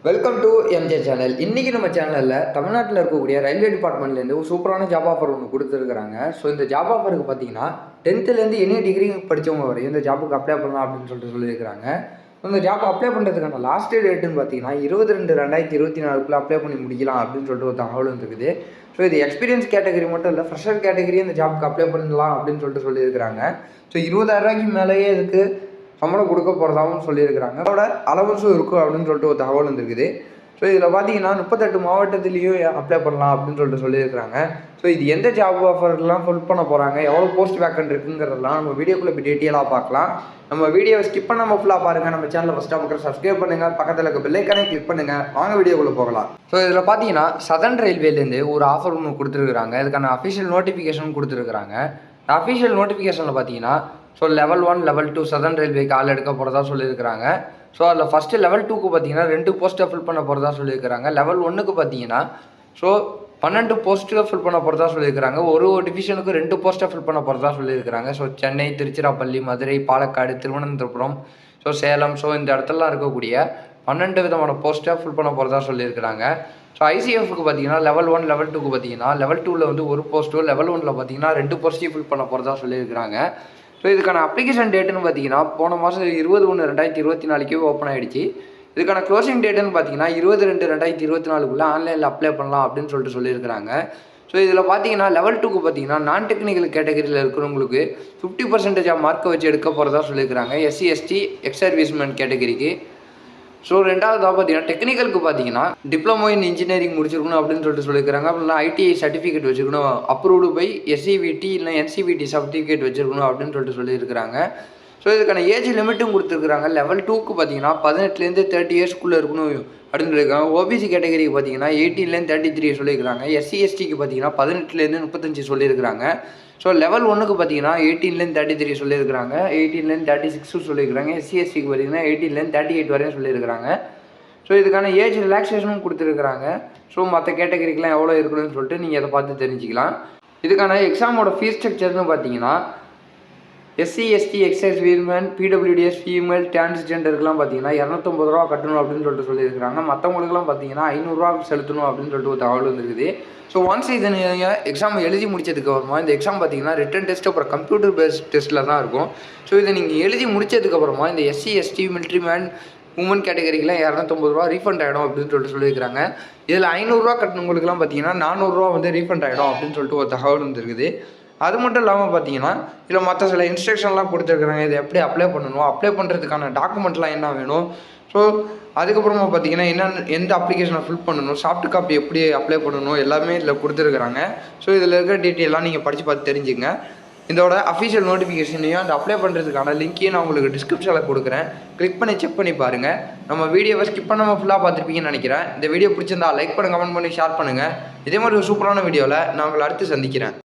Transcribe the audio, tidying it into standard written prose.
Welcome to MJ channel. இன்றைக்கி நம்ம சேனலில் தமிழ்நாட்டில் இருக்கக்கூடிய ரயில்வே டிபார்ட்மெண்ட்லேருந்து ஒரு சூப்பரான ஜாப் ஆஃபர் ஒன்று கொடுத்துருக்குறாங்க. ஸோ இந்த ஜாப் ஆஃபருக்கு பார்த்தீங்கன்னா 10th எனி டிகிரி படித்தவங்க வரையும் இந்த ஜாப்புக்கு அப்ளை பண்ணலாம் அப்படின்னு சொல்லியிருக்கிறாங்க. இந்த ஜாப் அப்ளை பண்ணுறதுக்கான லாஸ்ட் டேட்டுன்னு பார்த்தீங்கன்னா 22/2/2024 அப்ளை பண்ணி முடிக்கலாம் அப்படின்னு சொல்லிட்டு ஒரு தகவல் வந்துருக்குது. ஸோ இது எக்ஸ்பீரியன்ஸ் கேட்டகரி மட்டும் இல்லை, ஃப்ரெஷர் கேட்டகரி இந்த ஜாப்புக்கு அப்ளை பண்ணலாம் அப்படின்னு சொல்லியிருக்கிறாங்க. ஸோ 20,000 மேலேயே இதுக்கு சம்பளம் கொடுக்க போகிறதாகவும் சொல்லியிருக்கிறாங்க. அதோட அலவன்ஸும் இருக்கும் அப்படின்னு சொல்லிட்டு ஒரு தகவல் வந்துருக்குது. ஸோ இதில் பார்த்தீங்கன்னா 38 மாவட்டத்துலேயும் அப்ளை பண்ணலாம் அப்படின்னு சொல்லியிருக்கிறாங்க. ஸோ இது எந்த ஜாப் ஆஃபர்லாம் ஃபில் பண்ண போகிறாங்க, எவ்வளோ போஸ்ட் வேக்கன்ட் இருக்குங்கிறதெல்லாம் நம்ம வீடியோக்குள்ளே இப்போ டீட்டெயிலாக பார்க்கலாம். நம்ம வீடியோவை ஸ்கிப் பண்ணாமல் ஃபுல்லாக பாருங்கள். நம்ம சேனலில் ஃபஸ்ட்டாக பார்க்குற சப்ஸ்கிரைப் பண்ணுங்கள், பக்கத்தில் இருக்க பெல் ஐக்கானை கிளிக் பண்ணுங்கள். வாங்க வீடியோக்குள்ளே போகலாம். ஸோ இதில் பார்த்தீங்கன்னா சதர்ன் ரயில்வேலேருந்து ஒரு ஆஃபர் ஒன்று கொடுத்துருக்குறாங்க. இதுக்கான அஃபிஷியல் நோட்டிஃபிகேஷன் கொடுத்துருக்குறாங்க. அஃபிஷியல் நோட்டிஃபிகேஷனில் பார்த்தீங்கன்னா ஸோ லெவல் 1 லெவல் 2 சதர்ன் ரயில்வேக்கு ஆள் எடுக்க போகிறதா சொல்லியிருக்கிறாங்க. ஸோ அதில் ஃபஸ்ட்டு லெவல் 2க்கு பார்த்தீங்கன்னா 2 போஸ்ட்டை ஃபில் பண்ண போகிறதா சொல்லியிருக்கிறாங்க. லெவல் 1க்கு பார்த்தீங்கன்னா ஸோ 12 போஸ்ட்டுகளை ஃபில் பண்ண போகிறதா சொல்லியிருக்கிறாங்க. ஒரு டிவிஷனுக்கு 2 போஸ்ட்டை ஃபில் பண்ண போகிறதா சொல்லியிருக்கிறாங்க. So Chennai, Tiruchirappalli, Madurai, Palakkad, Thiruvananthapuram, so Salem, so இந்த இடத்துலலாம் இருக்கக்கூடிய 12 விதமான போஸ்ட்டை ஃபில் பண்ண போகிறதா சொல்லியிருக்கிறாங்க. ஸோ ஐசிஎஃப்க்கு பார்த்தீங்கன்னா லெவல் 1 லெவல் 2க்கு பார்த்தீங்கன்னா லெவல் 2ல் வந்து ஒரு போஸ்ட்டும், லெவல் 1ல் பார்த்தீங்கன்னா 2 போஸ்ட்டையும் ஃபில் பண்ண போகிறதா சொல்லியிருக்கிறாங்க. ஸோ இதுக்கான அப்ளிகேஷன் டேட்டுன்னு பார்த்தீங்கன்னா போன மாதம் 20/1/2024 ஓப்பன் ஆகிடுச்சு. இதுக்கான க்ளோசிங் டேட்டுன்னு பார்த்தீங்கன்னா 20/2/2024 ஆன்லைனில் அப்ளை பண்ணலாம் அப்படின்னு சொல்லியிருக்கிறாங்க. ஸோ இதில் பார்த்தீங்கன்னா லெவல் 2க்கு பார்த்தீங்கன்னா நான் டெக்னிக்கல் கேட்டகரியில் இருக்கிறவங்களுக்கு 50% மார்க்கை வச்சு எடுக்க போகிறதா சொல்லியிருக்கிறாங்க. SC ST எக்ஸ் சர்வீஸ்மேன் கேட்டகரிக்கு. ஸோ ரெண்டாவதாக பார்த்தீங்கன்னா டெக்னிக்கலுக்கு பார்த்தீங்கன்னா டிப்ளமோ இன் இன்ஜினியரிங் முடிச்சிருக்கணும் அப்படின்னு சொல்லியிருக்காங்க. அப்படின்னா ITI சர்டிஃபிகேட் வச்சுருக்கணும், அப்ரூவ்டு பை SCVT இல்லை NCVT சர்டிஃபிகேட் வச்சுருக்கணும் அப்படின்னு சொல்லியிருக்கிறாங்க. ஸோ இதுக்கான ஏஜ் லிமிட்டும் கொடுத்துருக்குறாங்க. லெவல் 2க்கு பார்த்தீங்கன்னா 18லேருந்து 30 இயர்ஸ்க்குள்ளே இருக்கணும் அப்படின்னு சொல்லியிருக்காங்க. OBC கேட்டகரிக்கு பார்த்தீங்கன்னா 18லேருந்து 33 சொல்லியிருக்கிறாங்க. SC STக்கு பார்த்தீங்கன்னா 18லேருந்து 35 சொல்லியிருக்கிறாங்க. ஸோ லெவல் 1க்கு பார்த்தீங்கன்னா 18லேருந்து 33 சொல்லியிருக்கிறாங்க, 18லேருந்து 36 சொல்லியிருக்கிறாங்க. SC STக்கு பார்த்தீங்கன்னா 18லேருந்து 38 வரையும் சொல்லியிருக்கிறாங்க. ஸோ இதுக்கான ஏஜ் ரிலாக்ஸேஷனும் கொடுத்துருக்குறாங்க. ஸோ மற்ற கேட்டகரிக்கெலாம் எவ்வளோ இருக்கணும்னு சொல்லிட்டு நீங்கள் அதை பார்த்து தெரிஞ்சுக்கலாம். இதுக்கான எக்ஸாமோட ஃபீஸ் ஸ்ட்ரக்சர்னு பார்த்தீங்கன்னா SC ST ex serviceman, PWDS female, டிரான்ஸ்ஜெண்டருக்குலாம் பார்த்தீங்கன்னா 250 ரூபா கட்டணும் அப்படின்னு சொல்லியிருக்கிறாங்க. மற்றவங்களுக்குலாம் பார்த்தீங்கன்னா 500 ரூபா செலுத்தணும் அப்படின்னு ஒரு தகவல் வந்துருக்குது. ஸோ ஒன்ஸ் இது நீங்கள் எக்ஸாம் எழுதி முடிச்சதுக்கு அப்புறமா இந்த எக்ஸாம் பார்த்தீங்கன்னா ரிட்டன் டெஸ்ட் அப்புறம் கம்ப்யூட்டர் பேஸ்ட் டெஸ்ட்டில் தான் இருக்கும். ஸோ இதை நீங்கள் எழுதி முடிச்சதுக்கப்புறமா இந்த SC ST military man, woman கேட்டகரிக்கெலாம் 250 ரூபா ரீஃபண்ட் ஆகிடும் அப்படின்னு சொல்லியிருக்கிறாங்க. இதில் 500 ரூபா கட்டணவங்களுக்குலாம் பார்த்தீங்கன்னா 400 ரூபா வந்து ரீஃபண்ட் ஆகிடும் அப்படின்னு ஒரு தகவல் வந்துருக்குது. அது மட்டும் இல்லாமல் பார்த்தீங்கன்னா இதில் மற்ற சில இன்ஸ்ட்ரக்ஷன்லாம் கொடுத்துருக்குறாங்க. இதை எப்படி அப்ளை பண்ணணும், அப்ளை பண்ணுறதுக்கான டாக்குமெண்ட்லாம் என்ன வேணும், ஸோ அதுக்கப்புறமா பார்த்தீங்கன்னா எந்த அப்ளிகேஷனை ஃபில் பண்ணணும், சாஃப்ட் காப்பி எப்படி அப்ளை பண்ணணும், எல்லாமே இதில் கொடுத்துருக்குறாங்க. ஸோ இதில் இருக்கிற டீட்டெயிலாம் நீங்கள் படித்து பார்த்து தெரிஞ்சுங்க. இதோட அஃபிஷியல் நோட்டிஃபிகேஷனையும் அந்த அப்ளை பண்ணுறதுக்கான லிங்க்கையும் நான் உங்களுக்கு டிஸ்கிரிப்ஷனில் கொடுக்குறேன். கிளிக் பண்ணி செக் பண்ணி பாருங்கள். நம்ம வீடியோவை ஸ்கிப் பண்ணாமல் ஃபுல்லாக பார்த்துருப்பீங்கன்னு நினைக்கிறேன். இந்த வீடியோ பிடிச்சிருந்தா லைக் பண்ணுங்கள், கமெண்ட் பண்ணி ஷேர் பண்ணுங்கள். இதே மாதிரி ஒரு சூப்பரான வீடியோவில் நான் உங்களை அடுத்து சந்திக்கிறேன்.